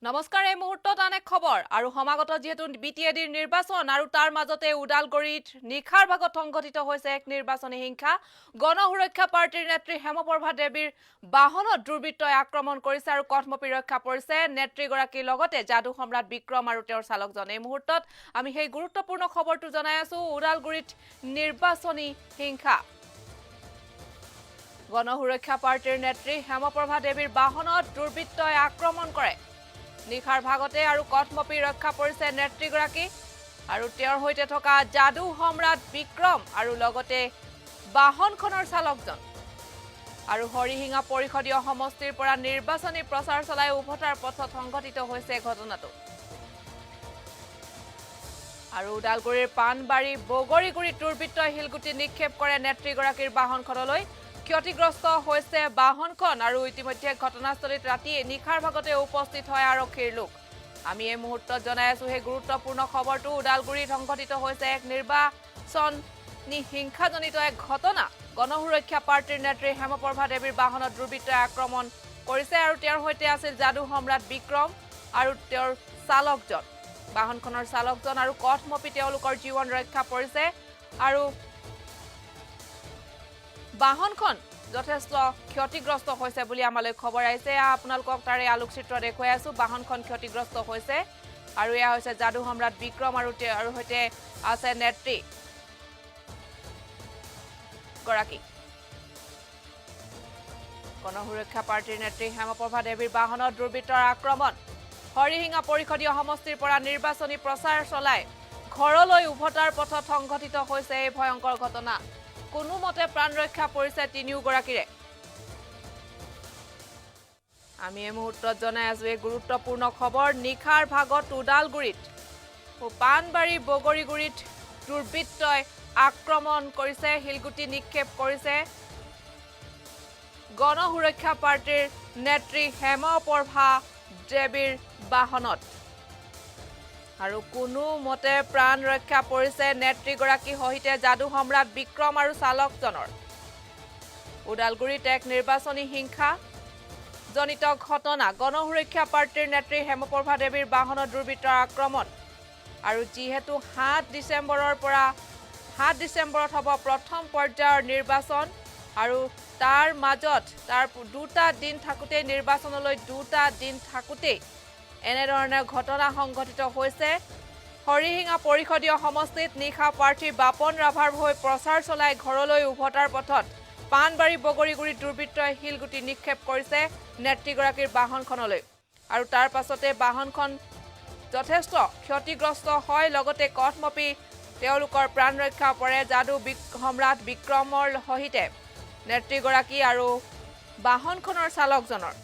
নমস্কাৰ এই মুহূৰ্তত অনেক খবৰ আৰু সমাগত যেহেতু বিটিএডিৰ নিৰ্বাচন আৰু তাৰ মাজতে উদালগুৰিত নিখাৰ ভাগত সংঘটিত হৈছে এক নিৰ্বাচনী হিংসা গণসুৰক্ষা পাৰ্টিৰ নেত্ৰী হেমপ্ৰভা দেৱীৰ বাহনত দুৰ্বৃত্তই আক্ৰমণ কৰিছে আৰু কথমপি ৰক্ষা পৰিছে নেত্ৰীগৰাকীৰ লগতে যাদু সম্ৰাট বিক্ৰম আৰু তেওঁৰ চালকজন এই মুহূৰ্তত আমি সেই গুৰুত্বপূৰ্ণ খবৰটো জনাই আছো উদালগুৰিত নিৰ্বাচনী হিংসা গণসুৰক্ষা পাৰ্টিৰ নেত্ৰী হেমপ্ৰভা দেৱীৰ বাহনত দুৰ্বৃত্তই আক্ৰমণ কৰে নিখাৰ ভাগতে আৰু কথমপি ৰক্ষা পৰিছে নেত্ৰীগৰাকী আৰু তেওঁৰ হৈতে থকা যাদু সম্ৰাট বিক্ৰম আৰু লগতে বাহনখনৰ চালকজন আৰু হৰিহিঙা পৰিষদীয় সমষ্টিৰ পৰা নিৰ্বাচনী প্ৰচাৰ চলাই উভতাৰ পথত সংঘটিত হৈছে ঘটনাটো আৰু উদালগুৰিৰ পানবাৰী বগৰীগুৰিত দুৰ্বৃত্তই হিলগুটি নিক্ষেপ কৰে নেত্ৰীগৰাকীৰ বাহনখনলৈ ক্ষতিগ্ৰস্ত হৈছে বাহনখন আৰু ইতিমধ্যে ঘটনাস্থলীত ৰাতি নিখাৰ ভাগতে উপস্থিত হয় আৰক্ষীৰ লোক আমি এই মুহূৰ্তত জনাই আছো সেই গুৰুত্বপূৰ্ণ খবৰটো উদালগুৰিত সংঘটিত হৈছে এক নিৰ্বাচনী হিংসাজনিত এক ঘটনা গণসুৰক্ষা পাৰ্টিৰ নেত্ৰী হেমপ্ৰভা দেৱীৰ বাহনত দুৰ্বৃত্তই আক্ৰমণ কৰিছে আৰু তেওঁৰ হৈতে আছিল যাদু সম্ৰাট বিক্ৰম আৰু তেওঁৰ চালকজন বাহনখনৰ চালকজন আৰু কথমপি তেওঁলোকৰ জীৱন ৰক্ষা পৰিছে আৰু বাহনখন যথেষ্ট ক্ষতিগ্ৰস্ত হৈছে বুলি আমালৈ খবৰ আহিছে আপোনালোকক তাৰে আলোকচিত্ৰ দেখুৱাই আছো বাহনখন ক্ষতিগ্ৰস্ত হৈছে আৰু এয়া হৈছে যাদু সম্ৰাট বিক্ৰম আৰু তেওঁৰ হৈতে আছে নেত্ৰী গৰাকী গণসুৰক্ষা পাৰ্টিৰ নেত্ৰী হেমপ্ৰভা দেৱীৰ বাহনত দুৰ্বৃত্তৰ আক্ৰমণ হৰিহিঙা পৰিষদীয় সমষ্টিৰ পৰা নিৰ্বাচনী প্ৰচাৰ চলাই ঘৰলৈ উভতাৰ পথত সংঘটিত হৈছে এই ভয়ংকৰ ঘটনা কোনো মতে প্ৰাণ ৰক্ষা পৰিছে তিনিওগৰাকীৰে আমি এই মুহূৰ্তত জনাই আছো এই গুৰুত্বপূৰ্ণ খবৰ নিখাৰ ভাগত উদালগুৰিত পানবাৰী বগৰীগুৰিত দুৰ্বৃত্তই আক্ৰমণ কৰিছে হিলগুটি নিক্ষেপ কৰিছে গণসুৰক্ষা পাৰ্টিৰ নেত্ৰী হেমপ্ৰভা দেৱীৰ বাহনত আৰু কোনো মতে প্ৰাণ ৰক্ষা পৰিছে নেত্ৰীগৰাকী সহিতে যাদু সম্ৰাট বিক্ৰম আৰু চালকজনৰ উদালগুৰিত এক নিৰ্বাচনী হিংসা জনিত ঘটনা গণসুৰক্ষা পাৰ্টিৰ নেত্ৰী হেমপ্ৰভা দেৱীৰ বাহনত দুৰ্বৃত্তৰ আক্ৰমণ আৰু যিহেতু 7 ডিচেম্বৰত হ'ব প্ৰথম পৰ্যায়ৰ নিৰ্বাচন আৰু তাৰ মাজত তাৰ দুটা দিন থাকোতে নিৰ্বাচনলৈ দুটা দিন থাকোতে এনেধৰণে ঘটনা সংঘটিত হৈছে হৰিহিঙা পৰিষদীয় সমষ্টিত নিশা প্ৰাৰ্থী বাপন ৰাভাৰ হৈ প্ৰচাৰ চলাই ঘৰলৈ উভতাৰ পথত পানবাৰী বগৰীগুৰিত দুৰ্বৃত্তই হিলগুটি নিক্ষেপ কৰিছে নেত্ৰীগৰাকীৰ বাহনখনলৈ আৰু তাৰ পাছতে বাহনখন যথেষ্ট ক্ষতিগ্ৰস্ত হয় লগতে কথমপি তেওঁলোকৰ প্ৰাণ ৰক্ষা পৰে যাদু সম্ৰাট বিক্ৰমৰ সহিতে নেত্ৰীগৰাকী আৰু বাহনখনৰ চালকজনৰ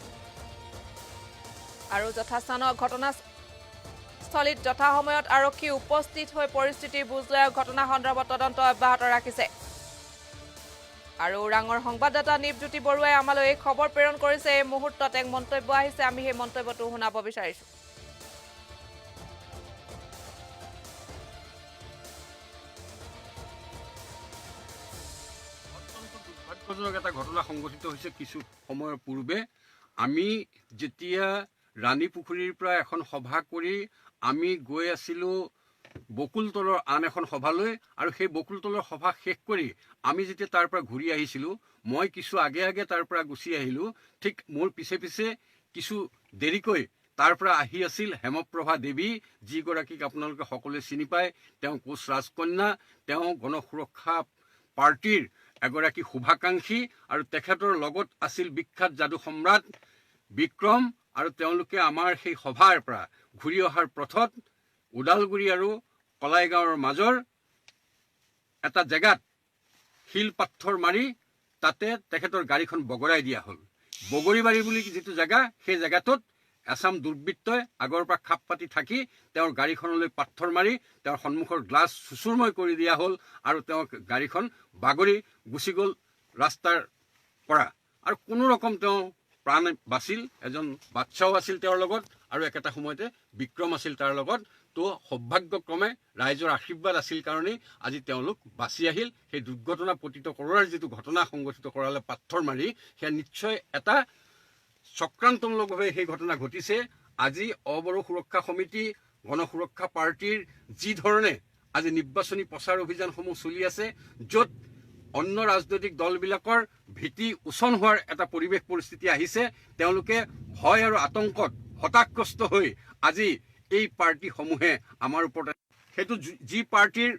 আৰু যথাস্থানৰ ঘটনাস্থলীত যথাসময়ত আৰক্ষী উপস্থিত হৈ পৰিস্থিতিৰ বুজ লৈ ঘটনা সন্দৰ্ভত তদন্ত অব্যাহত ৰাখিছে আৰু ওৰাঙৰ সংবাদদাতা নিপজ্যোতি বৰুৱাই আমালৈ এই খবৰ প্ৰেৰণ কৰিছে এই মুহূৰ্তত এক মন্তব্য আহিছে আমি সেই মন্তব্যটো শুনাব বিচাৰিছো দুৰ্ভাগ্যজনক এটা ঘটনা সংঘটিত হৈছে কিছু সময়ৰ পূৰ্বে আমি যেতিয়া ৰাণীপুখুৰীৰ পৰা এখন সভা কৰি আমি গৈ আছিলোঁ বকুলতলৰ আন এখন সভালৈ আৰু সেই বকুলতলৰ সভা শেষ কৰি আমি যেতিয়া তাৰ পৰা ঘূৰি আহিছিলোঁ মই কিছু আগে আগে তাৰ পৰা গুচি আহিলোঁ ঠিক মোৰ পিছে পিছে কিছু দেৰিকৈ তাৰ পৰা আহি আছিল হেমপ্ৰভা দেৱী যিগৰাকীক আপোনালোকে সকলোৱে চিনি পায় তেওঁ কোচ ৰাজকন্যা তেওঁ গণসুৰক্ষা পাৰ্টিৰ এগৰাকী শুভাকাংক্ষী আৰু তেখেতৰ লগত আছিল বিখ্যাত যাদু সম্ৰাট বিক্ৰম আৰু তেওঁলোকে আমাৰ সেই সভাৰ পৰা ঘূৰি অহাৰ পথত উদালগুৰি আৰু কলাইগাঁৱৰ মাজৰ এটা জেগাত শিল পাথৰ মাৰি তাতে তেখেতৰ গাড়ীখন বগৰাই দিয়া হ'ল বগৰীবাৰী বুলি যিটো জেগা সেই জেগাটোত এছাম দুৰ্বৃত্তই আগৰ পৰা খাপ পাতি থাকি তেওঁৰ গাড়ীখনলৈ পাথৰ মাৰি তেওঁৰ সন্মুখৰ গ্লাছ চুচুৰময় কৰি দিয়া হ'ল আৰু তেওঁৰ গাড়ীখন বাগৰি গুচি গ'ল ৰাস্তাৰ পৰা আৰু কোনো ৰকম তেওঁ প্ৰাণ বাচিল এজন বাচ্চাও আছিল তেওঁৰ লগত আৰু একেটা সময়তে বিক্ৰম আছিল তাৰ লগত তো সৌভাগ্যক্ৰমে ৰাইজৰ আশীৰ্বাদ আছিল কাৰণেই আজি তেওঁলোক বাচি আহিল সেই দুৰ্ঘটনা পতিত কৰাৰ যিটো ঘটনা সংঘটিত কৰালে পাথৰ মাৰি সেয়া নিশ্চয় এটা চক্ৰান্তমূলকভাৱে সেই ঘটনা ঘটিছে আজি অবড়ো সুৰক্ষা সমিতি গণসুৰক্ষা পাৰ্টিৰ যি ধৰণে আজি নিৰ্বাচনী প্ৰচাৰ অভিযানসমূহ চলি আছে, য'ত অন্য ৰাজনৈতিক দলবিলাকৰ ভীতি উচন হোৱাৰ এটা পৰিৱেশ পৰিস্থিতি আহিছে, তেওঁলোকে ভয় আৰু আতংকত হতাশগ্ৰস্ত হৈ আজি এই পাৰ্টিসমূহে আমাৰ ওপৰত সেইটো যি পাৰ্টিৰ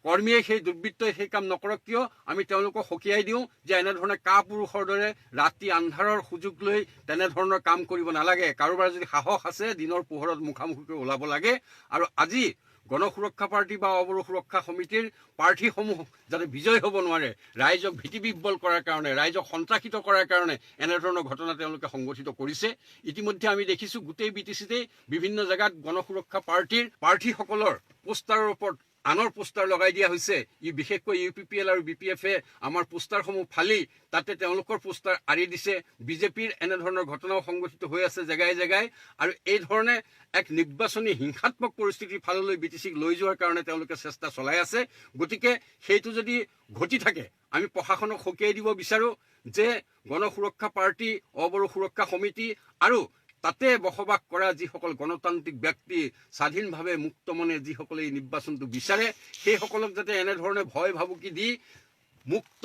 কৰ্মীয়ে সেই দুৰ্বৃত্তই সেই কাম নকৰক কিয় আমি তেওঁলোকক সকীয়াই দিওঁ যে এনেধৰণে কাপুৰুষৰ দৰে ৰাতি আন্ধাৰৰ সুযোগ লৈ তেনেধৰণৰ কাম কৰিব নালাগে। কাৰোবাৰ যদি সাহস আছে দিনৰ পোহৰত মুখামুখিকৈ ওলাব লাগে। আৰু আজি গণসুৰক্ষা পাৰ্টি বা অবড়ো সুৰক্ষা সমিতিৰ প্ৰাৰ্থীসমূহ যাতে বিজয় হ'ব নোৱাৰে, ৰাইজক ভীতিবিহ্বল কৰাৰ কাৰণে, ৰাইজক সন্ত্ৰাসিত কৰাৰ কাৰণে এনেধৰণৰ ঘটনা তেওঁলোকে সংগঠিত কৰিছে। ইতিমধ্যে আমি দেখিছোঁ গোটেই BTCতেই বিভিন্ন জেগাত গণসুৰক্ষা পাৰ্টিৰ প্ৰাৰ্থীসকলৰ পোষ্টাৰৰ ওপৰত আনৰ পোষ্টাৰ লগাই দিয়া হৈছে। বিশেষকৈ UPPL আৰু BPF-এ আমাৰ পোষ্টাৰসমূহ ফালি তাতে তেওঁলোকৰ পোষ্টাৰ আঁৰি দিছে। বিজেপিৰ এনেধৰণৰ ঘটনাও সংঘটিত হৈ আছে জেগাই জেগাই। আৰু এই ধৰণে এক নিৰ্বাচনী হিংসাত্মক পৰিস্থিতিৰ ফাললৈ BTCক লৈ যোৱাৰ কাৰণে তেওঁলোকে চেষ্টা চলাই আছে। গতিকে সেইটো যদি ঘটি থাকে আমি প্ৰশাসনক সকীয়াই দিব বিচাৰোঁ যে গণসুৰক্ষা পাৰ্টি, অবড়ো সুৰক্ষা সমিতি আৰু তাতে বসবাস কৰা যিসকল গণতান্ত্ৰিক ব্যক্তি, স্বাধীনভাৱে মুক্ত মনে যিসকলে এই নিৰ্বাচনটো বিচাৰে, সেইসকলক যাতে এনেধৰণে ভয় ভাবুকি দি মুক্ত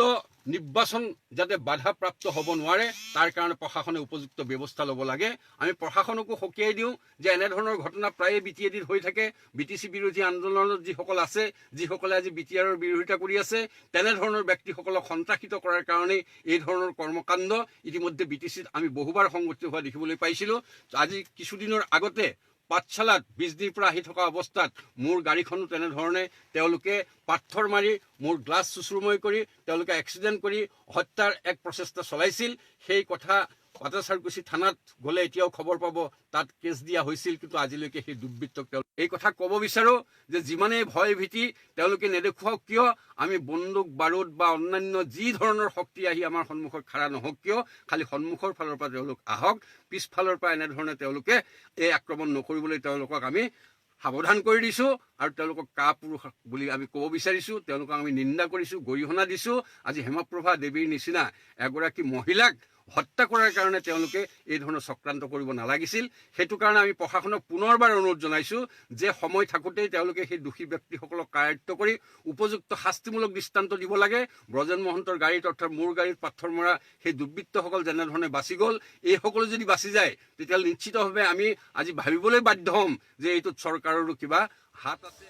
নিৰ্বাচন যাতে বাধাপ্ৰাপ্ত হ'ব নোৱাৰে তাৰ কাৰণে প্ৰশাসনে উপযুক্ত ব্যৱস্থা ল'ব লাগে। আমি প্ৰশাসনকো সকীয়াই দিওঁ যে এনেধৰণৰ ঘটনা প্ৰায়ে BTADত হৈ থাকে। BTC বিৰোধী আন্দোলনত যিসকল আছে, যিসকলে আজি BTRৰ বিৰোধিতা কৰি আছে, তেনেধৰণৰ ব্যক্তিসকলক সন্ত্ৰাসিত কৰাৰ কাৰণেই এই ধৰণৰ কৰ্মকাণ্ড ইতিমধ্যে BTCত আমি বহুবাৰ সংঘটিত হোৱা দেখিবলৈ পাইছিলোঁ। আজি কিছুদিনৰ আগতে পাঠশালাত 20 দিনৰ পৰা আহি থকা অৱস্থাত মোৰ গাড়ীখনো তেনেধৰণে তেওঁলোকে পাথৰ মাৰি মোৰ গ্লাছ চুচুৰময় কৰি তেওঁলোকে এক্সিডেণ্ট কৰি হত্যাৰ এক প্ৰচেষ্টা চলাইছিল। সেই কথা পাটাচাৰকুছি থানাত গ'লে এতিয়াও খবৰ পাব, তাত কেছ দিয়া হৈছিল, কিন্তু আজিলৈকে সেই দুৰ্বৃত্তক এই কথা ক'ব বিচাৰোঁ যে যিমানেই ভয় ভীতি তেওঁলোকে নেদেখুৱাওক কিয়, আমি বন্দুক বাৰুদ বা অন্যান্য যি ধৰণৰ শক্তি আহি আমাৰ সন্মুখত খাৰা নহওক কিয়, খালি সন্মুখৰ ফালৰ পৰা তেওঁলোক আহক, পিছফালৰ পৰা এনেধৰণে তেওঁলোকে এই আক্ৰমণ নকৰিবলৈ তেওঁলোকক আমি সাৱধান কৰি দিছোঁ। আৰু তেওঁলোকক কাপুৰুষ বুলি আমি ক'ব বিচাৰিছোঁ, তেওঁলোকক আমি নিন্দা কৰিছোঁ, গৰিহণা দিছোঁ। আজি হেমপ্ৰভা দেৱীৰ নিচিনা এগৰাকী মহিলাক হত্যা কৰাৰ কাৰণে তেওঁলোকে এই ধৰণৰ চক্ৰান্ত কৰিব নালাগিছিল। সেইটো কাৰণে আমি প্ৰশাসনক পুনৰবাৰ অনুৰোধ জনাইছোঁ যে সময় থাকোঁতেই তেওঁলোকে সেই দোষী ব্যক্তিসকলক কাৰায়ত্ব কৰি উপযুক্ত শাস্তিমূলক দৃষ্টান্ত দিব লাগে। ব্ৰজেন মহন্তৰ গাড়ীত অৰ্থাৎ মোৰ গাড়ীত পাথৰ মৰা সেই দুৰ্বৃত্তসকল যেনেধৰণে বাচি গ'ল, এইসকলো যদি বাচি যায় তেতিয়াহ'লে নিশ্চিতভাৱে আমি আজি ভাবিবলৈ বাধ্য হ'ম যে এইটোত চৰকাৰৰো কিবা হাত আছে।